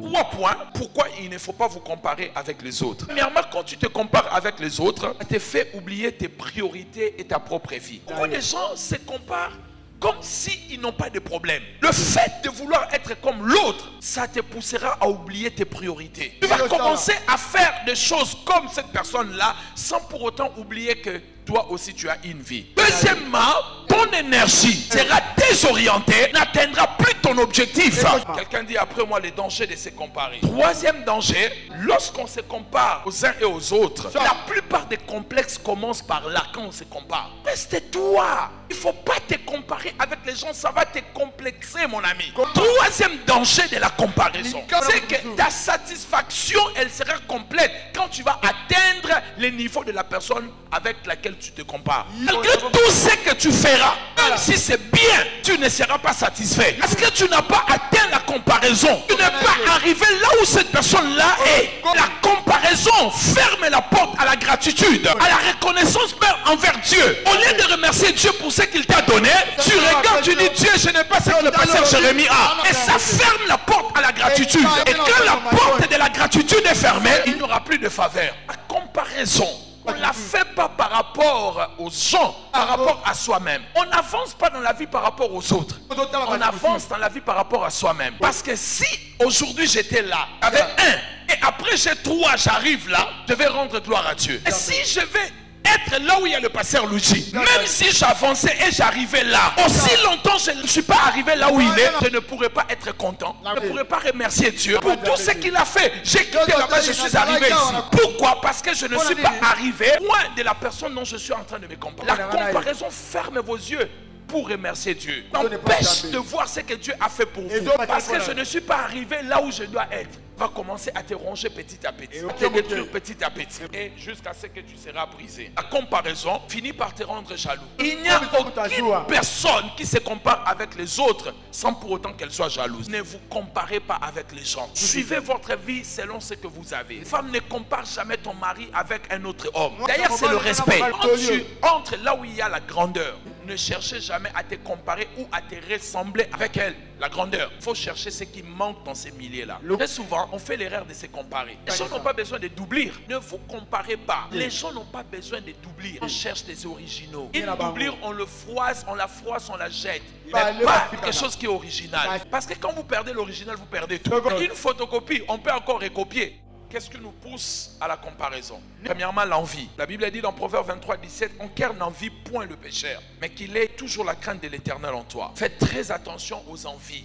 Trois points. Pourquoi il ne faut pas vous comparer avec les autres. Premièrement, quand tu te compares avec les autres, ça te fait oublier tes priorités et ta propre vie. Beaucoup de gens se comparent comme s'ils n'ont pas de problème. Le fait de vouloir être comme l'autre, ça te poussera à oublier tes priorités. Tu vas commencer à faire des choses comme cette personne-là, sans pour autant oublier que toi aussi tu as une vie. Deuxièmement, ton énergie sera désorientée, n'atteindra plus ton objectif. Quelqu'un dit après moi les dangers de se comparer. Troisième danger, lorsqu'on se compare aux uns et aux autres, la plupart des complexes commencent par là quand on se compare. Reste-toi. Il ne faut pas te comparer avec les gens, ça va te complexer mon ami. Troisième danger de la comparaison, c'est que ta satisfaction elle sera complète quand tu vas atteindre le niveau de la personne avec laquelle tu te compares. Malgré tout ce que tu feras, même si c'est bien, tu ne seras pas satisfait. Parce que tu n'as pas atteint la comparaison. Tu n'es pas arrivé là où cette personne-là est. La comparaison ferme la porte à la gratitude, à la reconnaissance même envers Dieu. Au lieu de remercier Dieu pour ce qu'il t'a donné, tu regardes, tu dis Dieu, je n'ai pas ce que le pasteur Jérémie a. Et ça ferme la porte à la gratitude. Et quand la porte de la gratitude est fermée, il n'y aura plus de faveur. La comparaison, on ne la fait pas par rapport aux gens, par rapport à soi-même. On n'avance pas dans la vie par rapport aux autres. On avance dans la vie par rapport à soi-même. Parce que si aujourd'hui j'étais là, avec un, et après j'ai trois, j'arrive là, je vais rendre gloire à Dieu. Et si je vais être là où il y a le pasteur Luigi, même si j'avançais et j'arrivais là, aussi longtemps je ne suis pas arrivé là où il est, je ne pourrais pas être content, je ne pourrais pas remercier Dieu pour tout ce qu'il a fait. J'ai quitté là-bas, je suis arrivé ici. Pourquoi? Parce que je ne suis pas arrivé loin de la personne dont je suis en train de me comparer. La comparaison ferme vos yeux pour remercier Dieu. M'empêche de voir ce que Dieu a fait pour vous. Parce que je ne suis pas arrivé là où je dois être. Va commencer à te ronger petit à petit, à te détruire petit à petit, et jusqu'à ce que tu seras brisé. La comparaison finit par te rendre jaloux. Il n'y a aucune personne qui se compare avec les autres sans pour autant qu'elle soit jalouse. Ne vous comparez pas avec les gens. Suivez votre vie selon ce que vous avez. Une femme ne compare jamais ton mari avec un autre homme. D'ailleurs, c'est le respect. Quand tu entres là où il y a la grandeur, ne cherchez jamais à te comparer ou à te ressembler avec elle. La grandeur. Il faut chercher ce qui manque dans ces milliers-là. Très souvent, on fait l'erreur de se comparer. Les gens n'ont pas besoin de doublir. Ne vous comparez pas. Les gens n'ont pas besoin de doublir. On cherche des originaux. Une doublure, on le froisse, on la froisse, on la jette. Mais pas quelque chose qui est original. Parce que quand vous perdez l'original, vous perdez tout. Une photocopie, on peut encore recopier. Qu'est-ce qui nous pousse à la comparaison? Premièrement, l'envie. La Bible dit dans Proverbe 23, 17, « On cœur n'envie point le pécheur, mais qu'il ait toujours la crainte de l'Éternel en toi. » Faites très attention aux envies.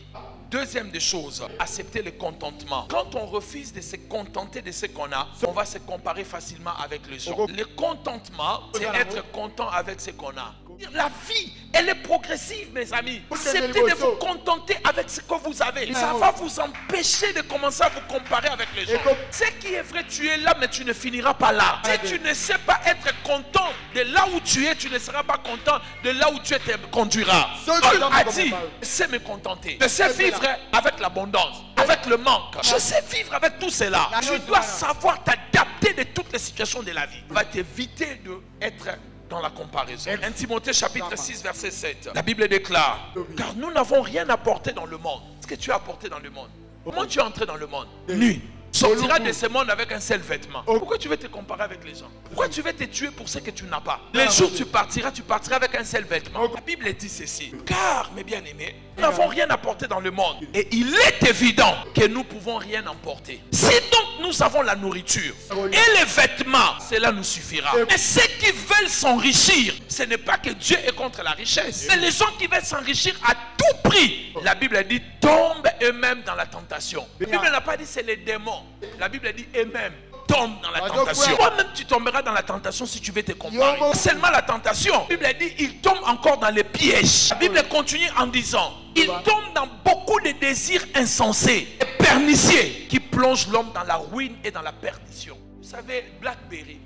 Deuxième des choses, accepter le contentement. Quand on refuse de se contenter de ce qu'on a, on va se comparer facilement avec les gens. Le contentement, c'est être content avec ce qu'on a. La vie, elle est progressive, mes amis. Acceptez de vous contenter avec ce que vous avez. Ça va vous empêcher de commencer à vous comparer avec les gens. Ce qui est vrai, tu es là, mais tu ne finiras pas là. Si tu ne sais pas être content de là où tu es, tu ne seras pas content de là où tu te conduiras. Paul a dit, je sais me contenter. Je sais vivre avec l'abondance, avec le manque. Je sais vivre avec tout cela. Tu dois savoir t'adapter de toutes les situations de la vie. Va t'éviter d'être dans la comparaison. 1 Timothée chapitre 6 verset 7. La Bible déclare, car nous n'avons rien apporté dans le monde. Ce que tu as apporté dans le monde. Comment tu es entré dans le monde? Nu. Sortira de ce monde avec un seul vêtement. Pourquoi tu veux te comparer avec les gens? Pourquoi tu veux te tuer pour ce que tu n'as pas? Les jours tu partiras avec un seul vêtement. La Bible dit ceci, car mes bien-aimés, nous n'avons rien apporté dans le monde. Et il est évident que nous ne pouvons rien emporter. Si donc nous avons la nourriture et les vêtements, cela nous suffira. Mais ceux qui veulent s'enrichir, ce n'est pas que Dieu est contre la richesse. C'est les gens qui veulent s'enrichir à tout prix. La Bible dit, tombent eux-mêmes dans la tentation. La Bible n'a pas dit c'est les démons. La Bible dit eux-mêmes tombent dans la tentation. Toi-même tu tomberas dans la tentation si tu veux te comparer. Seulement la tentation. La Bible dit ils tombent encore dans les pièges. La Bible continue en disant ils tombent dans beaucoup de désirs insensés et pernicieux qui plongent l'homme dans la ruine et dans la perdition. Vous savez, Blackberry.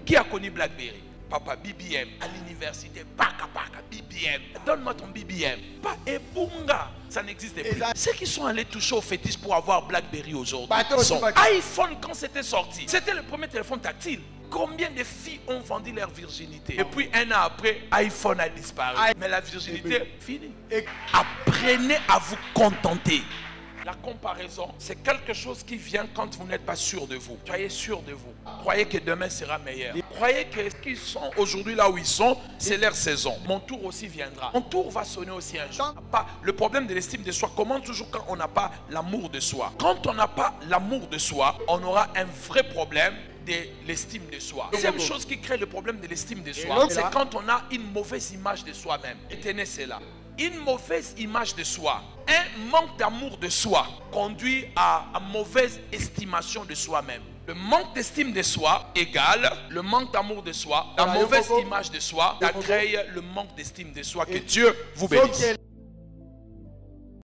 Qui a connu Blackberry? Papa, BBM, à l'université, paka, BBM. Donne-moi ton BBM. Pas Ebunga. Ça n'existe plus. Ceux qui sont allés toucher au fétiche pour avoir Blackberry aujourd'hui, son iPhone, quand c'était sorti, c'était le premier téléphone tactile. Combien de filles ont vendu leur virginité? Et puis un an après, iPhone a disparu. Mais la virginité, finie. Apprenez à vous contenter. La comparaison, c'est quelque chose qui vient quand vous n'êtes pas sûr de vous. Soyez sûr de vous. Croyez que demain sera meilleur. Croyez que ce qu'ils sont aujourd'hui là où ils sont, c'est leur saison. Mon tour aussi viendra. Mon tour va sonner aussi un jour. Le problème de l'estime de soi commence toujours quand on n'a pas l'amour de soi. Quand on n'a pas l'amour de soi, on aura un vrai problème de l'estime de soi. La deuxième chose qui crée le problème de l'estime de soi, c'est quand on a une mauvaise image de soi-même. Et tenez cela. Une mauvaise image de soi, un manque d'amour de soi conduit à une mauvaise estimation de soi-même. Le manque d'estime de soi égale le manque d'amour de soi, la mauvaise image de soi, ça crée le manque d'estime de soi. Que Dieu vous bénisse.